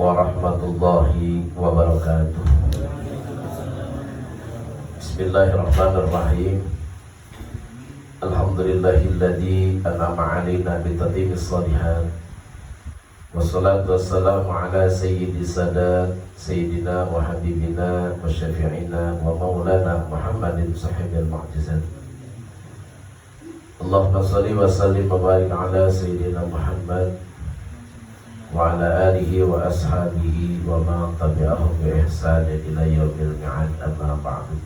warahmatullahi wabarakatuh. Bismillahirrahmanirrahim. Alhamdulillahilladzi an'ama 'alaina bitatimis shalihat. Wassalatu wassalamu ala sayyidis sadat sayyidina wa habibina wa syafi'ina wa maulana Muhammadin sahibil mu'jizat. Allahumma shalli wa sallim wa barik ala sayyidina Muhammad wa ala alihi wa ashabihi wa man tabi'ahum bi ihsan ila yaumil mi'ad, amma ba'du.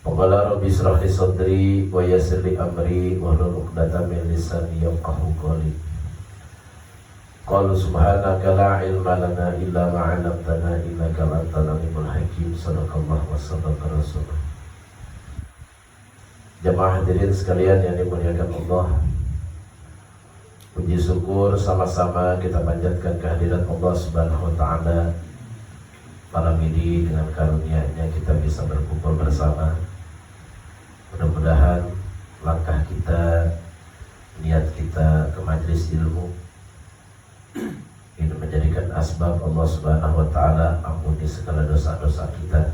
Qala rabbi shrah li sadri wa yassir li amri wahlul 'uqdatam min lisani yafqahu qawli. Qalu subhanaka la ilma lana illa ma 'allamtana innaka antal alimul hakim. Shadaqallahu wa sadaqa rasulullah. Jamaah hadirin sekalian yang dimuliakan Allah, puji syukur sama-sama kita panjatkan kehadirat Allah Subhanahu wa taala. Malam ini dengan karunia-Nya kita bisa berkumpul bersama. Mudah-mudahan langkah kita, niat kita ke majelis ilmu ini menjadikan asbab Allah Subhanahu wa taala ampuni segala dosa-dosa kita.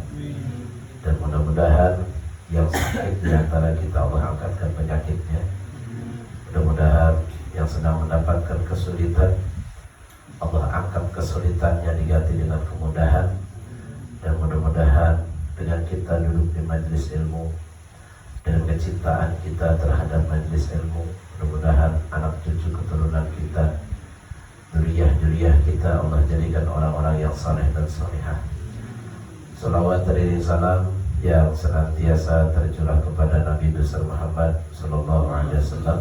Dan mudah-mudahan yang sakit di antara kita Allah angkatkan penyakitnya. Mudah-mudahan yang sedang mendapatkan kesulitan Allah angkat kesulitannya diganti dengan kemudahan. Dan mudah-mudahan dengan kita duduk di majelis ilmu, dengan kecintaan kita terhadap majelis ilmu, mudah-mudahan anak cucu keturunan kita, dzurriyyah kita Allah jadikan orang-orang yang saleh dan salihah. Salawat dan salam yang senantiasa tercurah kepada Nabi besar Muhammad sallallahu alaihi wasallam,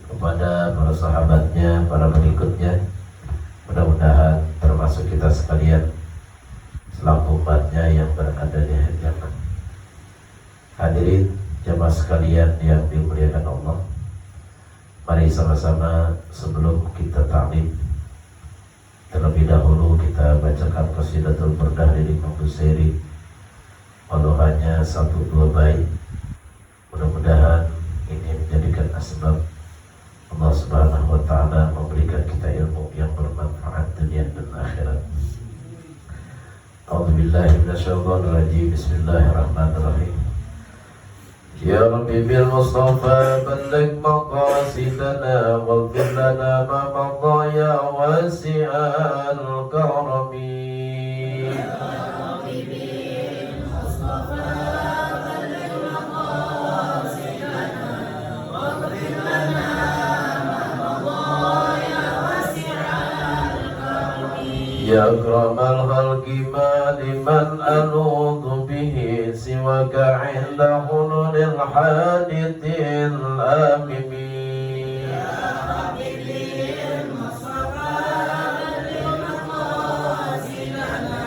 kepada para sahabatnya, para pengikutnya. Mudah-mudahan termasuk kita sekalian selaku umatnya yang berada di jannah. Hadirin jamaah sekalian yang dimuliakan Allah, mari sama-sama sebelum kita ta'lim, terlebih dahulu kita bacakan qasidatul burdah dari Imam Busiri, walau hanya 1-2 bait. Mudah-mudahan ini menjadikan asbab Allah Subhanahu wa taala memberikan kita ilmu yang bermanfaat dunia dan akhirat. A'udzubillahi minasyaitonir rajim. Bismillahirrahmanirrahim. Ya Rabbi bil Mustafa balligh maqasidana waghfir lana ma madha ya wasi'al karami. Ya akramal khalqi ma liman aludhu bihi siwaka inda hululil hadithil amimi. Ya Rabbi bil Mustafa balligh maqasidana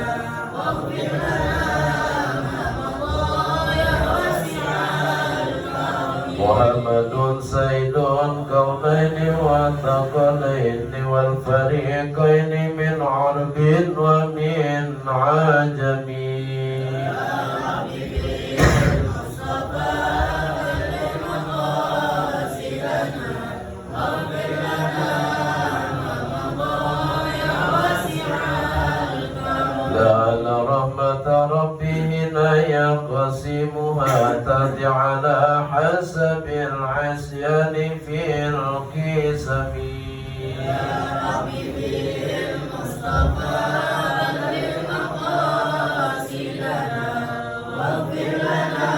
waghfir lana ma madha ya wasi'al karami. Muhammadun sayyidun kaunaini wa thaqalaini wal fariqaini min arbin wa min ajami. Ya Rabbi bil Mustafa balligh maqasidana waghfir lana ma madha ya wasi'al karam. La'alla rahmata rabbina yaqsimuha tati ala hasabil asyani fil qisami. Ya Rabbi bil Mustafa balligh maqasidana waghfir lana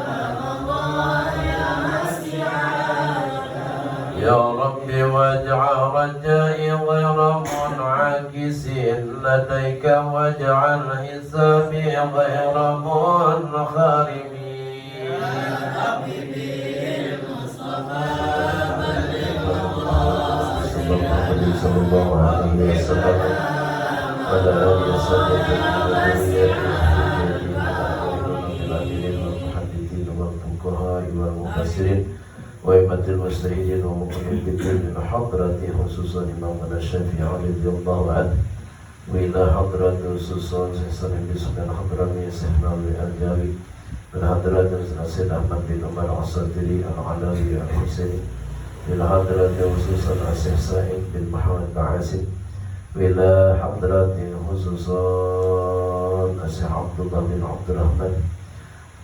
ma madha ya wasi'al karam. Ya Rabbi waj'al rajai ghayra mun'akisin ladaika waj'al hisabi ghayra munharimi. Ya Rabbi bil Mustafa balligh maqasidana sallallahu alaihi wasallam pada alihi wasallam wa imatil mustahidin wa muqaddidin hadrati khususan Imam Syafi'i radhiyallahu anhu wa ila hadrati khususan Sayyidina Bismillah hadrati Sayyidina Al-Jawi wa hadrati Sayyidina Ahmad bin Umar As-Sadri Al-Alawi Al-Husaini wa hadrati khususan Sayyid Sa'id bin Muhammad Ba'asim وإلى حضرة خصوصا الشيخ عبد الله بن عبد الرحمن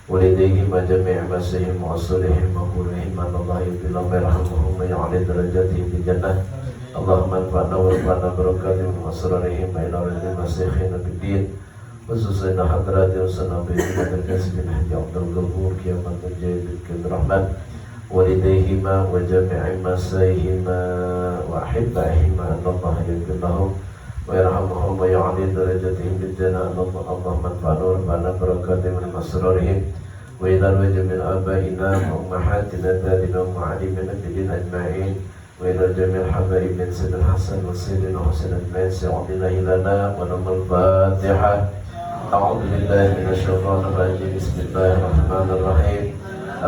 ولديهما جميع مسيحهم وأصولهم وقولهم أن الله يغفر لهم ويرحمهم ويعلي درجاتهم في الجنة. اللهم انفعنا وارفعنا بركاتهم وأسرارهم إلى رضا مسيحنا بالدين خصوصا حضرات وسنة بإمام الكاسب بن حج عبد الغفور كيامة الجيد بن الرحمن ولديهما وجميع مسيحهما وأحبائهما أن الله يغفر لهم ويرحمهم ويعلي درجاتهم بالجنة. اللهم انفعنا وارفعنا بركاتهم وأسرارهم وإلى رجل من آبائنا وأمهاتنا دادنا ومعلمنا في الدين أجمعين وإلى جميع الحبايب من سيد الحسن وسيدنا حسين أجمعين سيعود الله لنا ونم الفاتحة. أعوذ بالله من الشيطان الرجيم. بسم الله الرحمن الرحيم.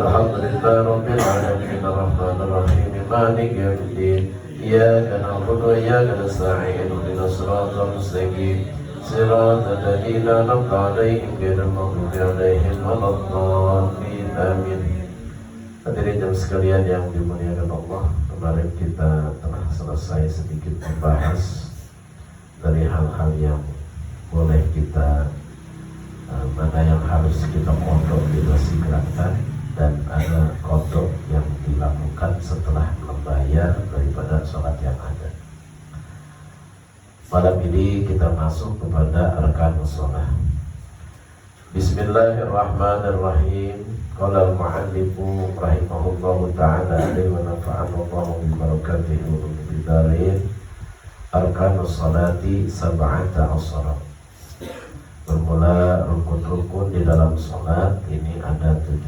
الحمد لله رب العالمين الرحمن الرحيم مالك يوم الدين إياك نعبد وإياك نستعين اهدنا الصراط المستقيم صراط الذين أنعمت عليهم غير المغضوب عليهم ولا الضالين آمين. Hadirin jemaah sekalian yang dimuliakan Allah, kemarin kita telah selesai sedikit membahas dari hal-hal yang boleh kita mana yang harus kita kodok dibersihkan dan ada kodok yang dilakukan setelah membayar daripada sholat yang ada. Malam ini kita masuk kepada arkanus sholat. Bismillahirrahmanirrahim. Qala al-mu'allifu rahimahullahu ta'ala alaihi wa nafa'ana Allahu bi barakatihi wa bi darin. Arkanus sholati sab'ata asyara. Bermula rukun-rukun di dalam sholat ini ada 17.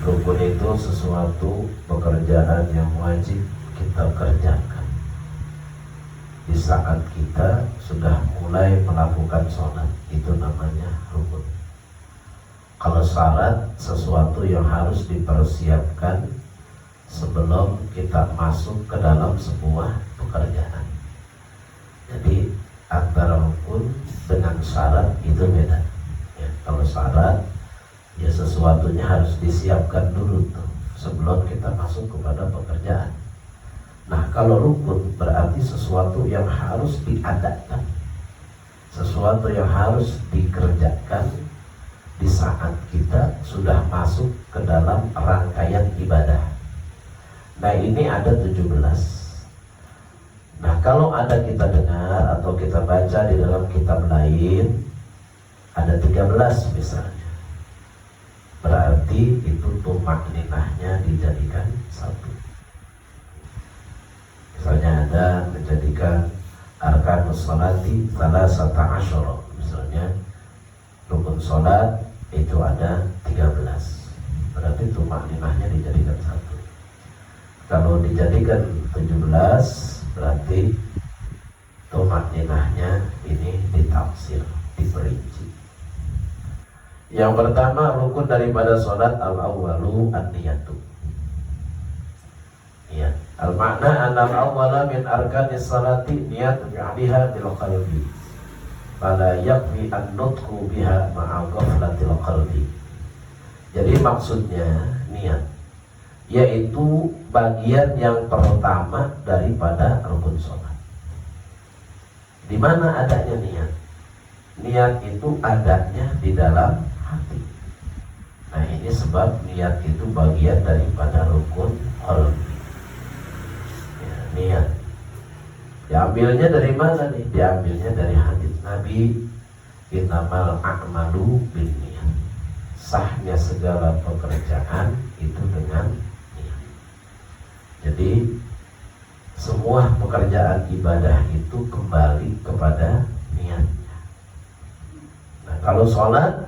Rukun itu sesuatu pekerjaan yang wajib kita kerjakan di saat kita sudah mulai melakukan sholat, itu namanya rukun. Kalau syarat, sesuatu yang harus dipersiapkan sebelum kita masuk ke dalam sebuah pekerjaan. Jadi antara rukun dengan syarat itu beda ya. Kalau syarat ya sesuatunya harus disiapkan dulu tuh sebelum kita masuk kepada pekerjaan. Nah kalau rukun berarti sesuatu yang harus diadakan, sesuatu yang harus dikerjakan di saat kita sudah masuk ke dalam rangkaian ibadah. Nah ini ada 17. Nah kalau ada kita dengar atau kita baca di dalam kitab lain ada 13 misalnya, berarti itu tumakninahnya dijadikan satu. Misalnya ada menjadikan arkanus sholati salasata asyara, misalnya rukun sholat itu ada 13, berarti tumakninahnya dijadikan satu. Kalau dijadikan 17 berarti tumakninahnya ini ditafsir, diperinci. Yang pertama rukun daripada sholat al-awwalu an-niyatu. Niat. Al-makna anal awwala min arkanis sholati niyat bi'aliha bil qalbi. Fala yakfi an-nutqu biha ma'a ghaflatil qalbi. Jadi maksudnya niat yaitu bagian yang pertama daripada rukun sholat. Di mana adanya niat? Niat itu adanya di dalam hati. Nah ini sebab niat itu bagian daripada rukun qalbi. Ya, niat diambilnya dari mana nih? Diambilnya dari hadis Nabi, innamal a'malu binniyat. Sahnya segala pekerjaan itu dengan niat. Jadi semua pekerjaan ibadah itu kembali kepada niatnya. Nah kalau sholat,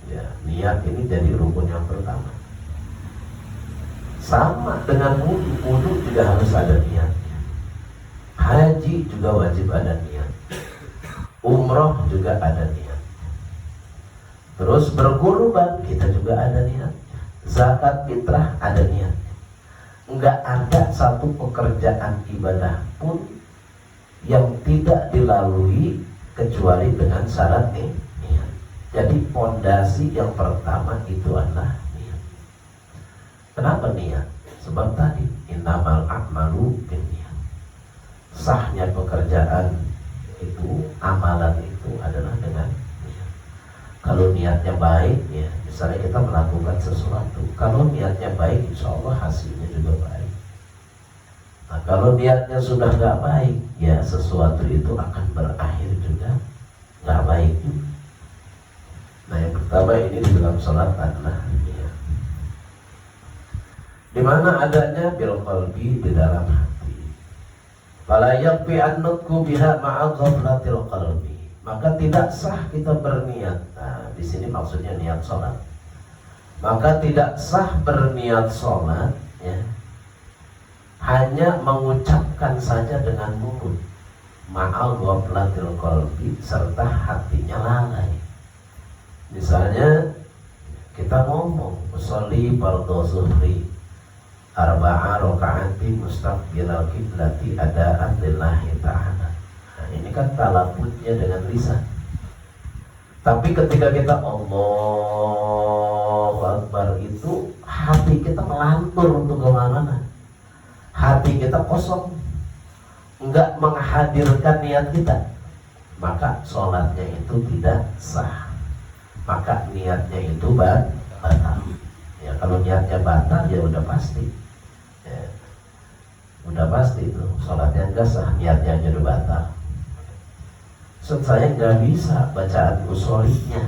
ya niat ini jadi rukun yang pertama. Sama dengan wudu, wudu juga harus ada niatnya. Haji juga wajib ada niat. Umroh juga ada niat. Terus berkurban kita juga ada niatnya. Zakat fitrah ada niatnya. Enggak ada satu pekerjaan ibadah pun yang tidak dilalui kecuali dengan syarat niat. Jadi pondasi yang pertama itu adalah niat. Kenapa niat? Sebab tadi innamal a'malu binniyat. sahnya pekerjaan itu, amalan itu adalah dengan niat. Kalau niatnya baik, ya misalnya kita melakukan sesuatu, kalau niatnya baik, insya Allah hasilnya juga baik. Nah, kalau niatnya sudah nggak baik, ya sesuatu itu akan berakhir juga nggak baik. Nah, yang pertama ini di dalam salat adalah niat. Di mana adanya bil qalbi, di dalam hati. Fala yakfi an nutqu biha ma'a ghaflatil qalbi. Maka tidak sah kita berniat. Nah, di sini maksudnya niat salat. Maka tidak sah berniat salat, ya, hanya mengucapkan saja dengan mulut, ma'a ghaflatil qalbi, serta hatinya lalai. Misalnya kita ngomong usolli fardhu zuhri arba'a rakaati mustaqbilal qiblati adaan lillahi ta'ala. Nah, ini kan talafuznya dengan lisan. Tapi ketika kita Allahu Akbar itu hati kita melantur untuk kemana-mana. Hati kita kosong, enggak menghadirkan niat kita, maka sholatnya itu tidak sah. Maka niatnya itu batal. Ya, kalau niatnya batal ya udah pasti. Ya, udah pasti itu sholatnya enggak sah, niatnya aja udah batal. Saya nggak bisa bacaan usholinya.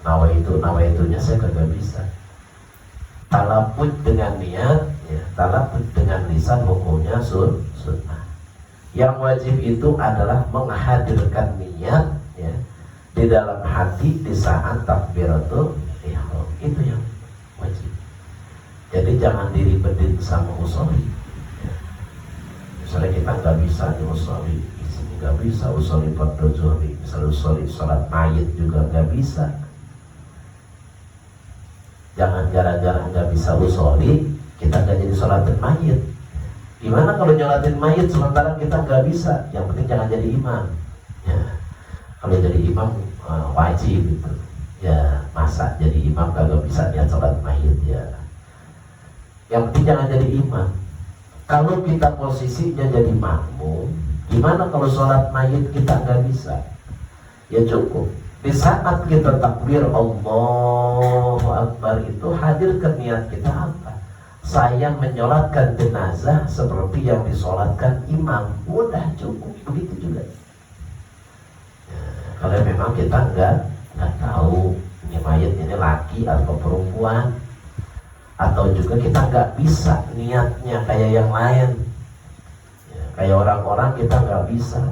Nawaitunya saya kagak bisa. Talafuz dengan niat, ya, talafuz dengan lisan hukumnya sunnah. Yang wajib itu adalah menghadirkan niat, ya, di dalam hati di saat takbiratul ihram. Itu yang wajib. Jadi jangan diribetin sama usholi. Ya. Misalnya kita nggak bisa di usholi, di sini nggak bisa usholi fardhu zuhri, misalnya usholi sholat mayit juga nggak bisa. Jangan gara-gara nggak bisa usholi kita nggak jadi sholatin mayit. Gimana kalau nyolatin mayit sementara kita nggak bisa? Yang penting jangan jadi imam. Ya. Kalau jadi imam wajib gitu. Ya masa jadi imam kagak bisa niat sholat mayit ya. Yang penting jangan jadi imam. Kalau kita posisinya jadi makmum, gimana kalau sholat mayit kita nggak bisa? Ya cukup. Di saat kita takbir Allahu Akbar itu hadirkan niat kita apa? Saya menyolatkan jenazah seperti yang disolatkan imam. Udah cukup, begitu juga. Ya, kalau memang kita nggak tahu ini mayat ini laki atau perempuan, atau juga kita nggak bisa niatnya kayak yang lain, ya, kayak orang-orang kita nggak bisa.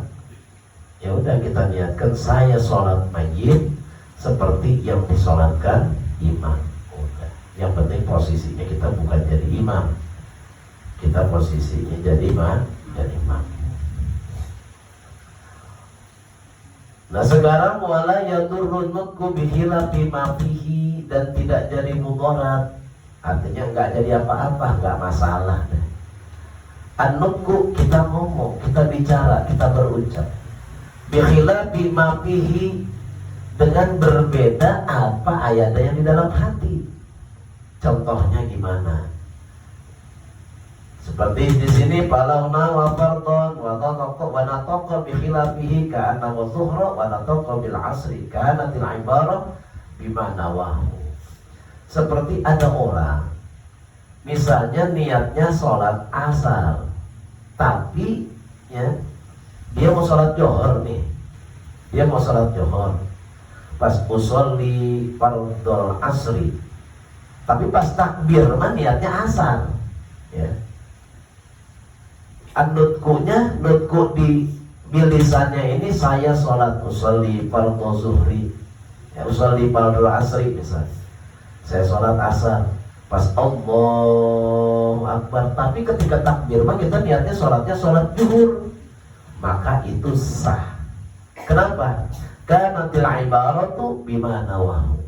Ya udah kita niatkan saya sholat mayit seperti yang disolatkan imam. Udah. Yang penting posisinya kita bukan jadi imam, kita posisinya jadi imam. Nah sekarang wala yadurrun nutqu bihilafi ma fihi, dan tidak jadi mudarat, artinya nggak jadi apa-apa, nggak masalah. An-nutqu kita ngomong, kita bicara, kita berucap. Bihilafi ma fihi, dengan berbeda apa ayat yang di dalam hati. Contohnya gimana? Seperti di sini palawna wa fardhon wa nataqa bi khilafihi ka'anna wa zuhra wa nataqa bil asri kanatil ibarah bima nawahu. Seperti ada orang misalnya niatnya sholat asar, tapi ya dia mau sholat johor nih. Dia mau sholat johor. Pas usolli fardhul asri, tapi pas takbir mah niatnya asar. Ya. Nutkunya, nutku di bilisannya ini saya sholat usolli fardhu zuhri, ya, usolli fardhu asri misalnya. Saya sholat asar, pas Allahu Akbar, tapi ketika takbir mah kita niatnya sholatnya sholat zuhur, maka itu sah. Kenapa? Karena ibaratu bima nawahu.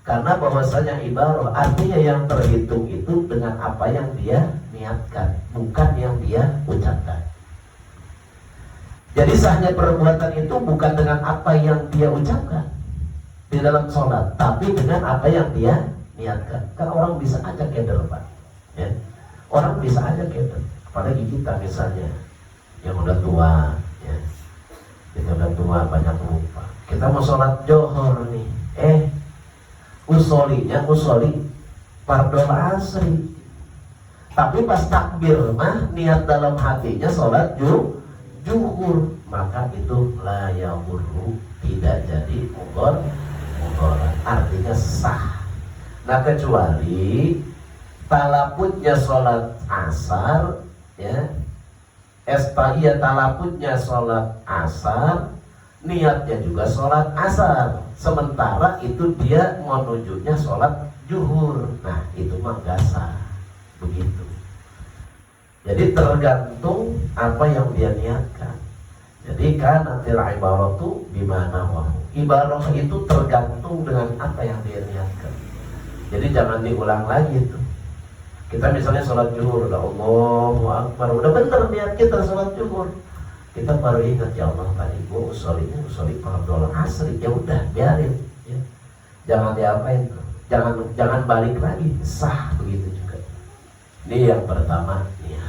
Karena bahwasanya ibarah artinya yang terhitung itu dengan apa yang dia niatkan, bukan yang dia ucapkan. Jadi sahnya perbuatan itu bukan dengan apa yang dia ucapkan di dalam sholat, tapi dengan apa yang dia niatkan. Kan orang bisa aja keder, Pak. Ya? Orang bisa aja keder. Apalagi kita misalnya yang udah tua, ya, kita udah tua banyak lupa. Kita mau sholat johor nih, usoli fardhu asri. Tapi pas takbir mah niat dalam hatinya sholat juhur, maka itu la yahurru, tidak jadi mudhar, artinya sah. Nah kecuali talaputnya sholat asar, ya, talaputnya sholat asar, niatnya juga sholat asar, sementara itu dia menunjuknya sholat juhur. Nah itu mah gak sah, begitu. Jadi tergantung apa yang dia niatkan. Jadi kan nanti ibaratu bimana wahu, ibarah itu tergantung dengan apa yang dia niatkan. Jadi jangan diulang lagi tuh. Kita misalnya sholat zuhur, Allahu Akbar, udah bener niat kita sholat zuhur. Kita baru ingat, ya Allah tadi gua usoli fardhu asri, ya udah biarin, ya. Jangan diapain tuh. Jangan balik lagi, sah begitu juga. Ini yang pertama, ya.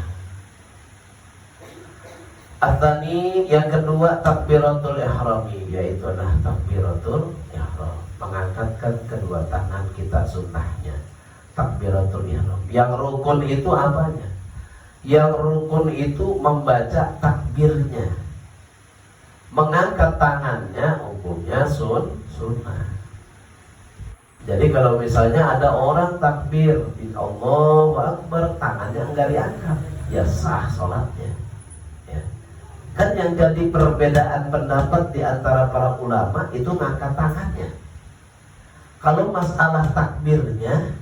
Atsani, yang kedua takbiratul ihrami, yaitu adalah takbiratul ihram, mengangkatkan kedua tangan kita sunnahnya. Takbiratul ihram. Yang rukun itu apanya? Yang rukun itu membaca takbirnya. Mengangkat tangannya hukumnya sunnah. Jadi kalau misalnya ada orang takbir Allahu Akbar, tangannya enggak diangkat, ya sah sholatnya, ya. Kan yang jadi perbedaan pendapat di antara para ulama itu ngangkat tangannya. Kalau masalah takbirnya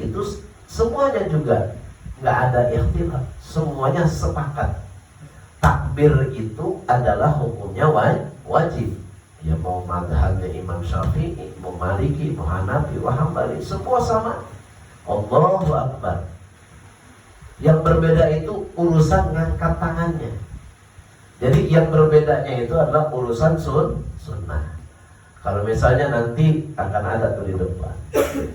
itu semuanya juga nggak ada ikhtilaf, semuanya sepakat. Takbir itu adalah hukumnya wajib. Ya mau mazhabnya Imam Syafi'i, mau Maliki, mau Hanafi, mau Hambali, semua sama. Allahu Akbar. Yang berbeda itu urusan ngangkat tangannya. Jadi yang berbedanya itu adalah urusan sunnah. Kalau misalnya nanti akan ada tuh di depan.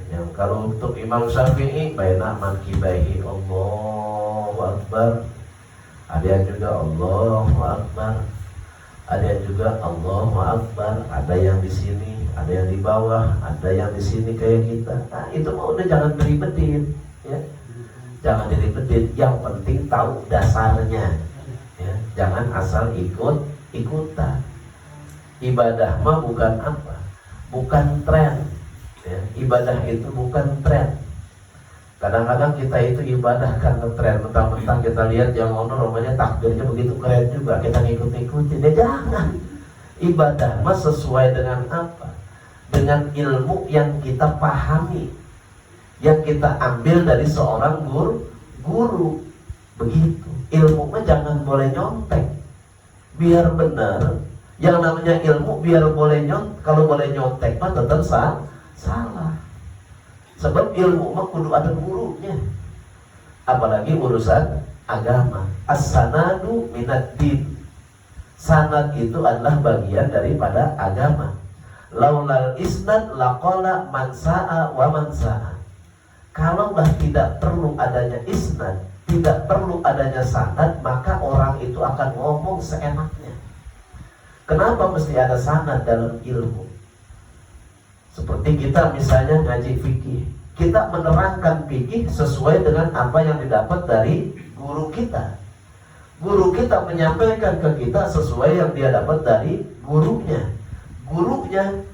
Yang kalau untuk Imam Syafi'i baina mankibaihi Allahu Akbar. Ada yang juga Allahu Akbar. Ada yang juga Allahu Akbar. Ada yang di sini, ada yang di bawah, ada yang di sini kayak kita. Nah, itu mah udah jangan diribetin, ya. Jangan diribetin. Yang penting tahu dasarnya. Ya, jangan asal ikutan. Ibadah mah bukan apa? Bukan tren, ya. Ibadah itu bukan tren. Kadang-kadang kita itu ibadah karena tren. Mentang-mentang kita lihat yang ono namanya takbirnya begitu keren juga, kita ngikut-ikutin. Ya jangan. Ibadah mah sesuai dengan apa? Dengan ilmu yang kita pahami, yang kita ambil dari seorang guru. Begitu. Ilmu mah jangan boleh nyontek. Biar benar. Yang namanya ilmu biar boleh kalau boleh nyontek mah tetap salah. Sebab ilmu mah kudu ada gurunya. Apalagi urusan agama. As-sanadu minad-din. Sanad itu adalah bagian daripada agama. Laulal isnad laqala man sa'a wa man sa'a. Kalaulah tidak perlu adanya isnad, tidak perlu adanya sanad, maka orang itu akan ngomong seenaknya. Kenapa mesti ada sanad dalam ilmu? Seperti kita misalnya ngaji fikih, kita menerangkan fikih sesuai dengan apa yang didapat dari guru kita. Guru kita menyampaikan ke kita sesuai yang dia dapat dari gurunya. Gurunya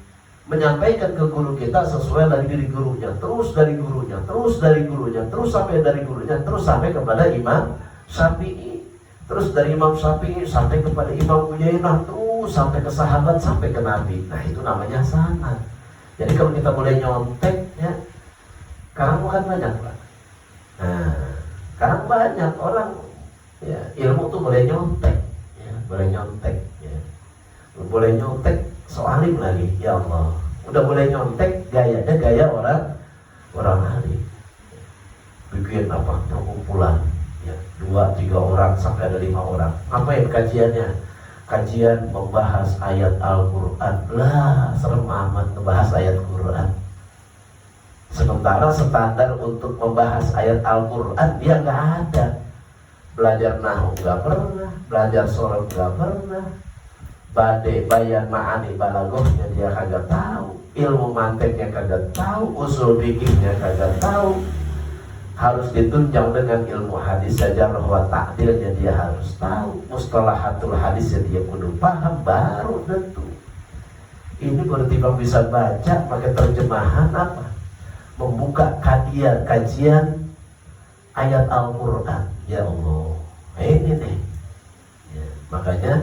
menyampaikan ke guru kita sesuai dari gurunya, terus dari gurunya, terus dari gurunya, terus sampai dari gurunya, terus sampai kepada Imam Syafi'i, terus dari Imam Syafi'i sampai kepada Imam Uyainah, terus sampai ke sahabat, sampai ke Nabi. Nah itu namanya sanad. Jadi kalau kita boleh nyontek, ya, sekarang bukan banyak Pak. Nah, sekarang banyak orang, ya, ilmu tuh boleh nyontek, ya, boleh nyontek, ya. Boleh nyontek soalim lagi, ya Allah. Udah boleh nyontek, gayanya gaya orang alim. Bikin apa? Perkumpulan, ya, 2-3 orang sampai ada 5 orang. Apa yang kajiannya? Kajian membahas ayat Al-Quran. Lah, serem amat membahas ayat Quran. Sementara standar untuk membahas ayat Al-Quran dia nggak ada. belajar nahu nggak pernah, belajar sorab nggak pernah, bade bayan ma'ani balagohnya dia kagak tahu, ilmu manteknya kagak tahu, usul fikihnya kagak tahu. Harus ditunjang dengan ilmu hadis saja, bahwa takdirnya dia harus tahu, mustalahatul hadisnya dia kudu paham, baru tentu. Ini baru tiba bisa baca pakai terjemahan apa? Membuka kajian ayat Al-Quran. Ya Allah, ini nih ya, makanya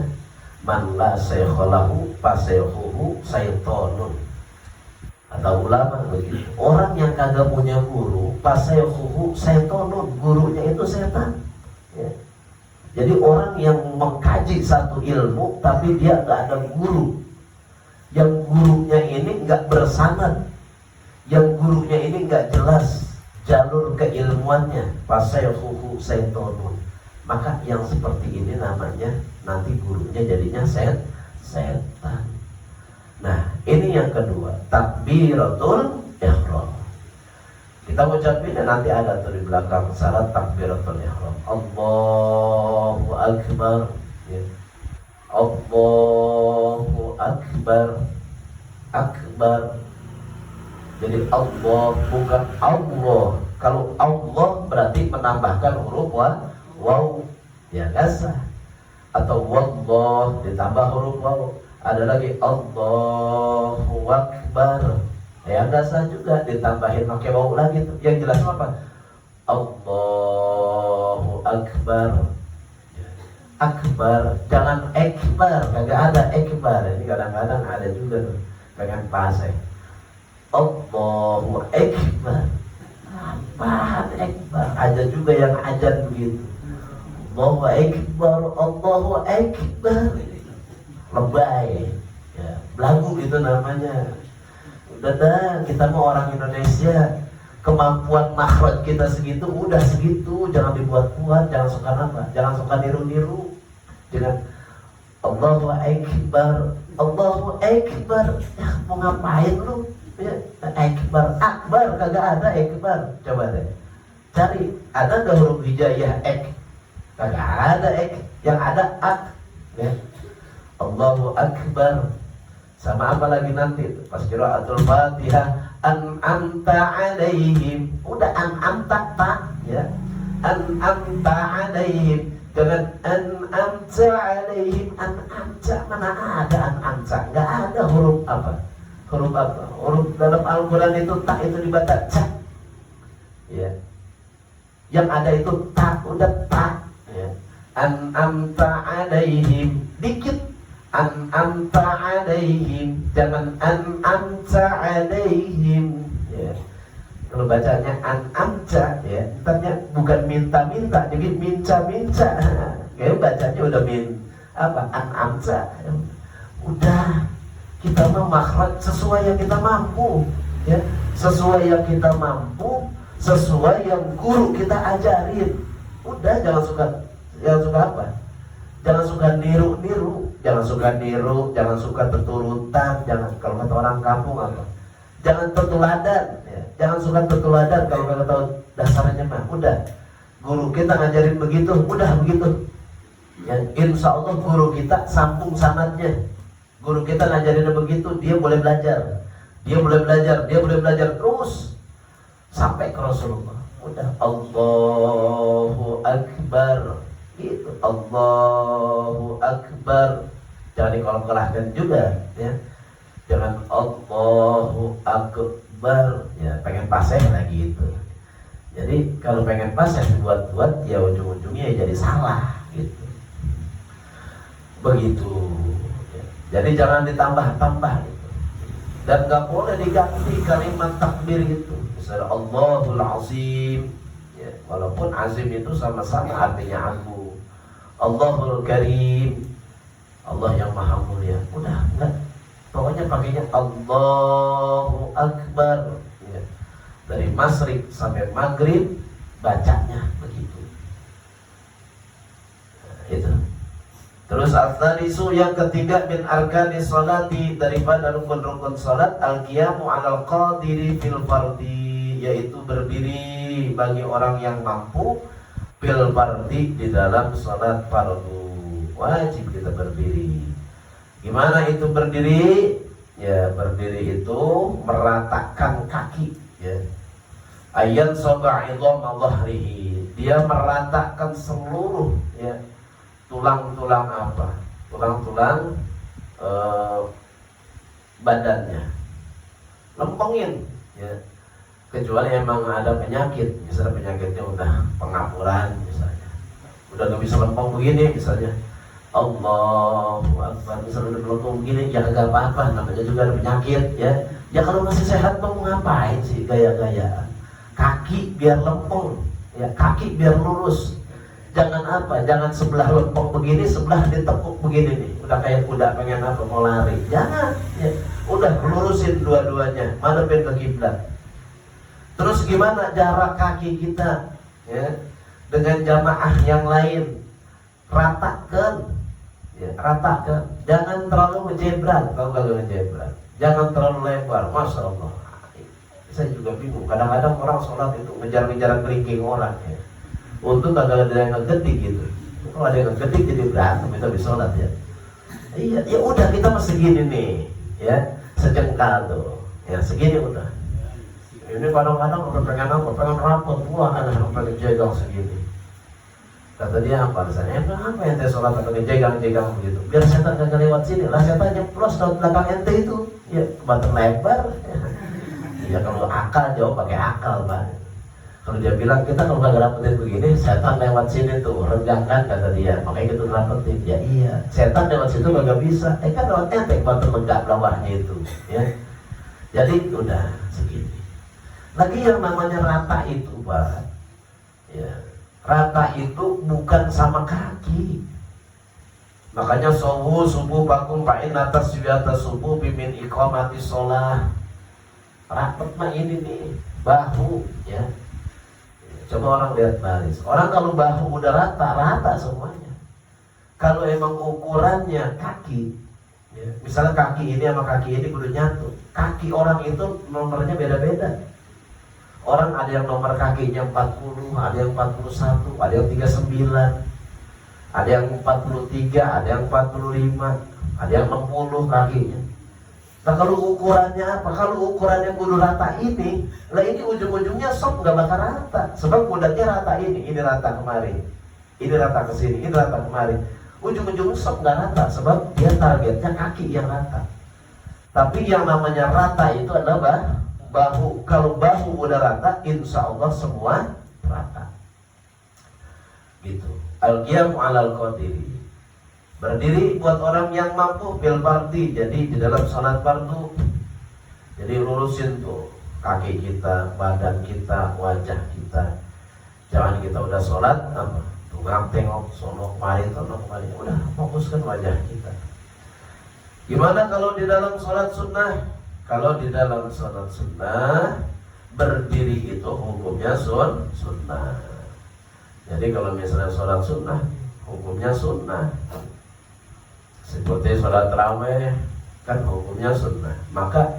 man la saykholahu fasayhuhu saytonun, atau ulama begitu, orang yang kagak punya guru fasayhuhu saytonun, gurunya itu setan ya. Jadi orang yang mengkaji satu ilmu tapi dia gak ada guru, yang gurunya ini gak bersanad, yang gurunya ini gak jelas jalur keilmuannya, fasayhuhu saytonun, maka yang seperti ini namanya nanti gurunya jadinya setan. Nah, ini yang kedua, takbiratul ihram. Kita ucapin dan nanti ada tuh di belakang syarat takbiratul ihram. Allahu akbar ya. Allahu akbar. Akbar. Jadi Allah bukan Allah. Kalau Allah berarti menambahkan huruf waw, ya gak. Atau wallah ditambah huruf waw. Ada lagi Allahu akbar, ya gak sah juga ditambahin pakai waw lagi tuh. Yang jelas apa? Allahu akbar. Akbar, jangan ekbar, kagak ada ekbar. Ini kadang-kadang ada juga tuh, pengen pasai. Allahu Akbar. Apaan Akbar? Ada juga yang ajan begitu. Allahu Akbar, Allahu Akbar. Lebay ya, belagu itu namanya. Udah dah, kita mau orang Indonesia, kemampuan makhraj kita segitu, udah segitu, jangan dibuat-buat, jangan suka apa, jangan suka niru-niru. Jangan Allahu Akbar, Allahu Akbar. Ya, mau ngapain lu? Ya, akbar, akbar kagak ada akbar. Coba deh cari, ada nggak huruf hijaiyah ek? Kagak ada ek, yang ada ak ya. Allahu akbar. Sama apa lagi nanti pas qiraatul Fatihah, an'amta alaihim. Udah an'amta tak ya, an'amta alaihim. Jangan an'amta alaihim. An'amta, mana ada an'amta? Nggak ada huruf apa? Huruf apa? Huruf dalam Al-Quran itu tak, itu dibaca cak ya. Yang ada itu tak, udah tak ya. An'amta alaihim, dikit an'amta alaihim, jangan an'amta alaihim ya. Kalau bacanya an'amta ya, tanya bukan minta-minta, jadi minca-minca. Kayak bacanya udah apa? An'amta ya. Udah, kita mah makhraj sesuai yang kita mampu ya, sesuai yang kita mampu, sesuai yang guru kita ajarin. Udah, jangan suka apa? Jangan suka niru-niru, jangan suka berturutan, jangan, kalau kata orang kampung apa? Jangan tertuladan ya. Jangan suka tertuladan kalau nggak tahu dasarnya mah. Udah, guru kita ngajarin begitu, udah begitu. Ya, insya Allah guru kita sambung sanadnya. Guru kita ngajarin begitu, dia boleh belajar terus sampai ke Rasulullah. Udah, Allahu Akbar itu, Allahu Akbar. Jangan dikolong-kolahkan juga ya. Jangan Allahu Akbar ya, pengen paseh lagi itu. Jadi kalau pengen paseh buat-buat ya ujung-ujungnya ya jadi salah gitu. Begitu. Jadi jangan ditambah-tambah gitu. Dan gak boleh diganti kalimat takbir itu. Misalnya Allahul Azim ya, walaupun azim itu sama-sama artinya agung. Allahul Karim, Allah yang maha mulia. Udah, enggak. Pokoknya pakainya Allahu Akbar ya. Dari Masyrik sampai Maghrib bacanya begitu. Nah, itu. Terus al-thalisu, yang ketiga, min arkanis sholati, daripada rukun-rukun salat, al-qiyamu 'alal qadiri fil fardi, yaitu berdiri bagi orang yang mampu fil fardhi, di dalam sholat fardu wajib kita berdiri. Gimana itu berdiri? Ya, berdiri itu meratakan kaki, ya. Ayat sab'idham dhahrihi, dia meratakan seluruh, ya, tulang-tulang apa? Tulang-tulang badannya. Lempengin, ya. Kecuali emang ada penyakit, misalnya penyakitnya udah pengapuran misalnya, udah gak bisa lempeng begini misalnya, Allahu Akbar, misalnya udah lempeng begini, ya gak apa-apa, namanya juga ada penyakit, ya. Ya kalau masih sehat mau ngapain sih gaya-gayaan? Kaki biar lempeng, ya, kaki biar lurus. Jangan apa, jangan sebelah lempeng begini, sebelah ditekuk begini nih, udah kayak kuda pengen apa, mau lari. Jangan, ya. Udah lurusin dua-duanya, madepin ke kiblat. Terus gimana jarak kaki kita, ya, dengan jamaah yang lain? Ratakan, ya, ratakan. Jangan terlalu ngejebrak, kalau ngejebrak. Jangan terlalu lebar, masya Allah. Saya juga bingung. Kadang-kadang orang sholat itu ngejar-ngejar kelingking orang, ya. Untuk kagak ada yang ngegedik gitu. Kalau ada yang ngegedik jadi berantem kita bisa sholat, ya. Iya, ya udah kita masih gini nih, ya, sejengkal tuh, ya, segini udah. Ini kadang-kadang udah pengen apa, pengen rapot, wah ada yang pengen jegang segini. Kata dia apa alasannya? Kenapa ente sholat pengen jegang begitu? Biar setan gak lewat sini. Lah setan nyeplos dari belakang ente itu, ya, badan lebar. Ya kalau akal jawab pakai akal, Pak. Kalau dia bilang kita kalau gak rapetin begini, setan lewat sini tuh, renggangkan, kata dia. Makanya kita rapetin. Ya iya, setan lewat situ gak bisa. Kan lewat ente, badan lenggak bawahnya itu, ya. Jadi udah segini. Lagi yang namanya rata itu, Pak, ya, rata itu bukan sama kaki. Makanya subuh bakum pain atas atas subuh bimin iqamati sholah. Rapat mah ini nih, bahu, ya. Coba orang lihat baris. Orang kalau bahu udah rata semuanya. Kalau emang ukurannya kaki, ya, misalnya kaki ini sama kaki ini udah nyatu. Kaki orang itu nomornya beda-beda. Orang ada yang nomor kakinya 40, ada yang 41, ada yang 39, ada yang 43, ada yang 45, ada yang 60 kakinya. Nah kalau ukurannya apa? Kalau ukurannya kudu rata ini, lah ini ujung-ujungnya sok gak bakal rata. Sebab kudanya rata ini rata kemari, ini rata ke sini, ini rata kemari. Ujung-ujungnya sok gak rata, sebab dia targetnya kaki yang rata. Tapi yang namanya rata itu adalah bahu. Kalau bahu udah rata, insya Allah semua rata. Gitu. Al-qiyam 'alal qadiri, berdiri buat orang yang mampu bil fardhi. Jadi di dalam salat fardu, jadi lurusin tuh kaki kita, badan kita, wajah kita. Jangan kita udah sholat apa, tunggang tengok sono kemari, udah fokuskan wajah kita. Gimana kalau di dalam sholat sunnah? Kalau di dalam sholat sunnah, berdiri itu hukumnya sunnah. Jadi kalau misalnya sholat sunnah, hukumnya sunnah. Seperti sholat tarawih, kan hukumnya sunnah. Maka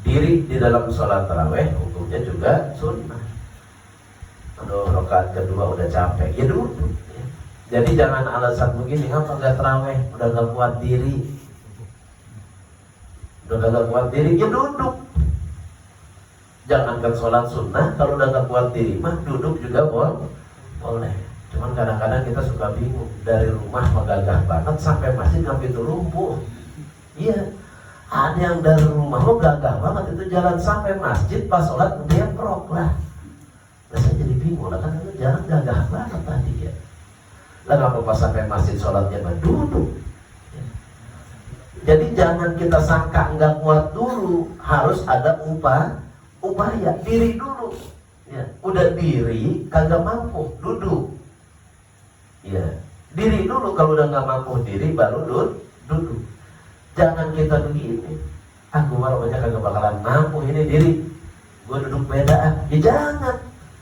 diri di dalam sholat tarawih, hukumnya juga sunnah. Aduh, rakaat kedua udah capek, ya duduk. Jadi jangan alasan begini, ngapa gak tarawih, udah gak kuat diri. Udah gak kuat diri, ya duduk. Jangankan sholat sunnah, kalau udah gak kuat diri mah duduk juga boleh. Cuman kadang-kadang kita suka bingung, dari rumah megagah banget sampai masjid ngambil itu lumpuh. Iya, ada yang dari rumah lo gagah banget, itu jalan sampai masjid pas sholat dia prok lah. Nah, saya jadi bingung, lah kan itu jalan gagah banget tadi ya. Lah ngapa pas sampai masjid sholatnya mah duduk. Jadi jangan kita sangka nggak kuat dulu, harus ada upaya diri dulu. Ya, udah diri kagak mampu duduk. Ya, diri dulu, kalau udah nggak mampu diri baru duduk. Jangan kita begini. Aku malah banyak kagak bakalan mampu ini diri. Gue duduk beda. Ya jangan.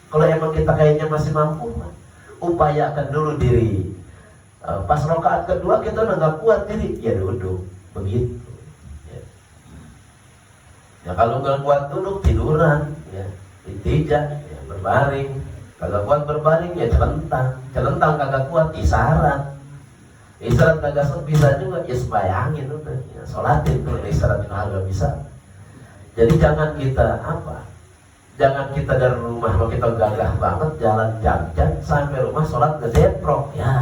Kalau emang kita kayaknya masih mampu, upayakan dulu diri. Pas rakaat kedua kita udah nggak kuat diri, ya duduk. Begitu ya. Kalau nggak kuat duduk, tiduran ya, intijak ya, berbaring. Kagak kuat berbaring ya celentang kagak kuat isyarat kagak bisa juga ya sembayangin udah, ya sholatin tuh isyarat kagak bisa. Jadi jangan kita dari rumah kalau kita gagah banget jalan jam-jam sampai rumah sholat ngedeprok ya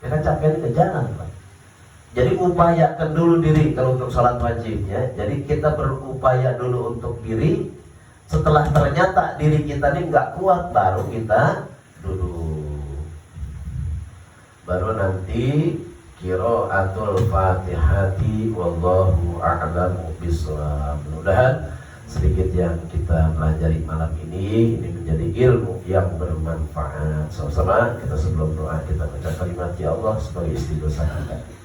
kan capeknya ke jalan Pak. Jadi upayakan dulu diri kalau untuk sholat wajibnya. Jadi kita berupaya dulu untuk diri. Setelah ternyata diri kita ini nggak kuat, baru kita duduk. Baru nanti qiraatul Fatihati wallahu a'lamu bishawab. Mudah-mudahan sedikit yang kita pelajari malam ini menjadi ilmu yang bermanfaat. Sama-sama kita sebelum doa kita baca kalimat ya Allah sebagai istighosah kita.